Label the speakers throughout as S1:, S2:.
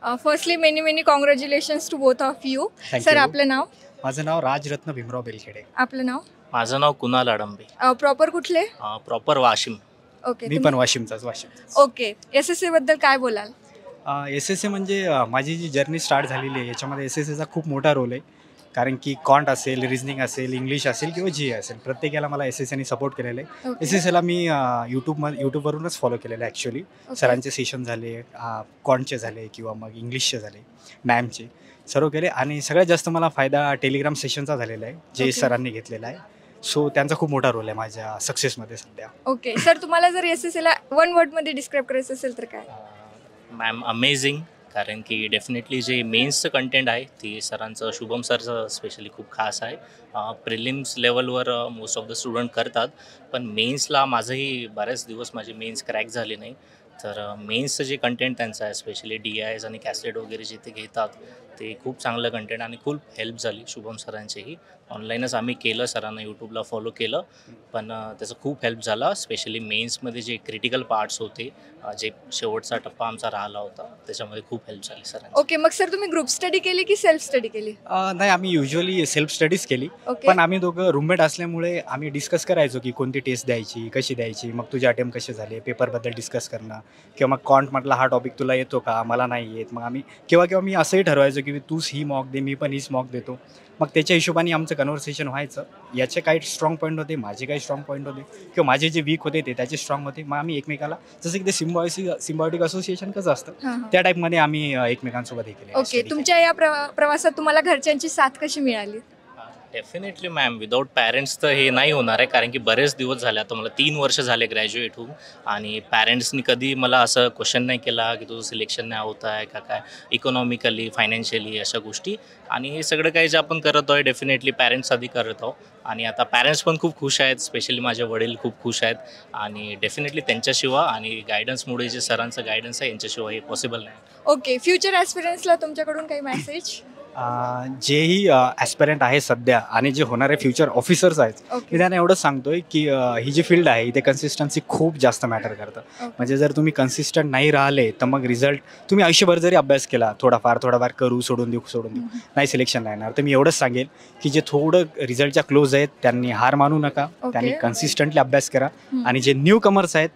S1: Firstly many congratulations to both of you.
S2: Thank
S1: sir
S2: you.
S1: आपलं नाव?
S2: माझं नाव राजरत्न भीमराव बेलखेडे.
S1: आपलं नाव?
S3: माझं नाव कुणाल अडंबे.
S1: प्रॉपर कुठले?
S3: प्रॉपर वाशिम.
S1: ओके.
S2: मी पण वाशिमचाच.
S1: ओके. SSC बद्दल काय बोलाल?
S2: SSC म्हणजे माझी जी जर्नी स्टार्ट झालेली आहे याच्यामध्ये SSCचा खूप मोठा रोल आहे. कारण की कॉन्ट असेल, रिझनिंग असेल, इंग्लिश असेल किंवा जी असेल, प्रत्येकाला मला SSCने सपोर्ट केलेलं आहे.
S1: ओके.
S2: SSCला मी यूट्यूबवरूनच फॉलो केलेलं आहे ॲक्च्युली. सरांचे सेशन झाले, कॉन्टचे झाले किंवा मग इंग्लिशचे झाले, मॅमचे सर्व केले. आणि सगळ्यात जास्त मला फायदा टेलिग्राम सेशनचा झालेला आहे जे
S1: ओके.
S2: सरांनी घेतलेला आहे. सो त्यांचा खूप मोठा रोल आहे माझ्या सक्सेसमध्ये सध्या.
S1: ओके. सर तुम्हाला जर SSCला वन वर्डमध्ये डिस्क्राईब करायचं असेल तर काय?
S3: Ma'am amazing. कारण की डेफिनेटली जे मेन्सचं कंटेंट आहे ते सरांचं, शुभम सरचं स्पेशली खूप खास आहे. प्रिलिम्स लेवलवर मोस्ट ऑफ द स्टुडंट करतात, पण मेन्सला माझंही बरेच दिवस माझे मेन्स क्रॅक झाले नाही. तर मेन्सचं जे कंटेंट त्यांचं आहे, स्पेशली DIs आणि कॅसेट वगैरे जे ते घेतात ते खूप चांगलं कंटेंट आणि खूप हेल्प झाली शुभम सरांचीही. ऑनलाईनच आम्ही केलं, सरांना यूट्यूबला फॉलो केलं, पण त्याचा खूप हेल्प झाला. स्पेशली मेन्समध्ये जे क्रिटिकल पार्ट्स होते, जे शेवटचा टप्पा आमचा राहिला होता, त्याच्यामध्ये खूप हेल्प झाली सरांची.
S1: ओके. मग सर तुम्ही ग्रुप स्टडी केली की सेल्फ स्टडी केली?
S2: नाही, आम्ही युजली सेल्फ स्टडीज केली.
S1: ओके.
S2: पण आम्ही दोघं रूममेट असल्यामुळे आम्ही डिस्कस करायचो की कोणती टेस्ट द्यायची, कशी द्यायची, मग तुझे अटेम्प्ट कसे झाले, पेपरबद्दल डिस्कस करणं किंवा मग कॉन्ट म्हटलं हा टॉपिक तुला येतो का, मला नाही येत. मग आम्ही किंवा मी असंही ठरवायचो की तूच ही मॉक दे, मी पण हीच मॉक देतो. मग त्याच्या हिशोबाने आमचं कन्व्हर्सेशन व्हायचं. याचे काही स्ट्रॉंग पॉईंट होते, माझे काही स्ट्रॉंग पॉईंट होते किंवा माझे जे वीक होते ते त्याचे स्ट्रॉंग होते. मग आम्ही एकमेकाला, जसं की ते सिम्बायोटिक असोसिएशन कसं असतं
S1: हां.
S2: त्या टाईपमध्ये आम्ही एकमेकांसोबत हे केले.
S1: ओके. तुमच्या या प्रवासात तुम्हाला घरच्यांची साथ कशी मिळाली?
S3: डेफिनेटली मॅम, विदाऊट पॅरेंट्स तर हे नाही होणार आहे. कारण की बरेच दिवस झाले, आता मला 3 वर्ष झाले ग्रॅज्युएट होऊन, आणि पॅरेंट्सनी कधी मला असं क्वेश्चन नाही केला की तुझं सिलेक्शन नाही होत आहे का, काय इकॉनॉमिकली, फायनान्शियली अशा गोष्टी. आणि हे सगळं काही जे आपण करत आहोत डेफिनेटली पॅरेंट्स आधी करत आहोत. आणि आता पॅरेंट्स पण खूप खुश आहेत, स्पेशली माझे वडील खूप खुश आहेत. आणि डेफिनेटली त्यांच्याशिवाय आणि गायडन्समुळे जे सरांचं गायडन्स आहे यांच्याशिवाय हे पॉसिबल नाही.
S1: ओके. फ्युचर ॲस्पिरंट्सला तुमच्याकडून काही मेसेज?
S2: जेही ॲस्पिरंट आहे सध्या आणि जे होणारे फ्युचर ऑफिसर्स आहेत,
S1: ओके.
S2: मी त्यांना एवढंच सांगतोय की ही जी फील्ड आहे इथे कन्सिस्टन्सी खूप जास्त मॅटर करतं.
S1: ओके.
S2: म्हणजे जर तुम्ही कन्सिस्टंट नाही राहिले तर मग रिझल्ट, तुम्ही आयुष्यभर जरी अभ्यास केला, थोडाफार करू, सोडून देऊ नाही सिलेक्शन नाही येणार. तर मी एवढंच सांगेल की जे थोडं रिझल्टच्या क्लोज आहेत त्यांनी हार मानू नका.
S1: ओके.
S2: त्यांनी कन्सिस्टंटली अभ्यास करा. आणि जे न्यू कमर्स आहेत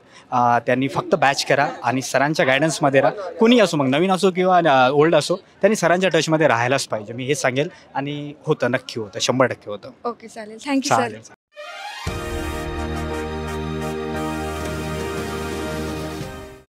S2: त्यांनी फक्त बॅच करा आणि सरांच्या गायडन्समध्ये राहा. कुणी असो, मग नवीन असो किंवा ओल्ड असो, त्यांनी सरांच्या टचमध्ये राहायलाच पाहिजे. मी हे सांगेल. आणि होतं, नक्की होतं, 100% होतं.
S1: ओके. चालेल. Thank you sir.
S2: चालेल.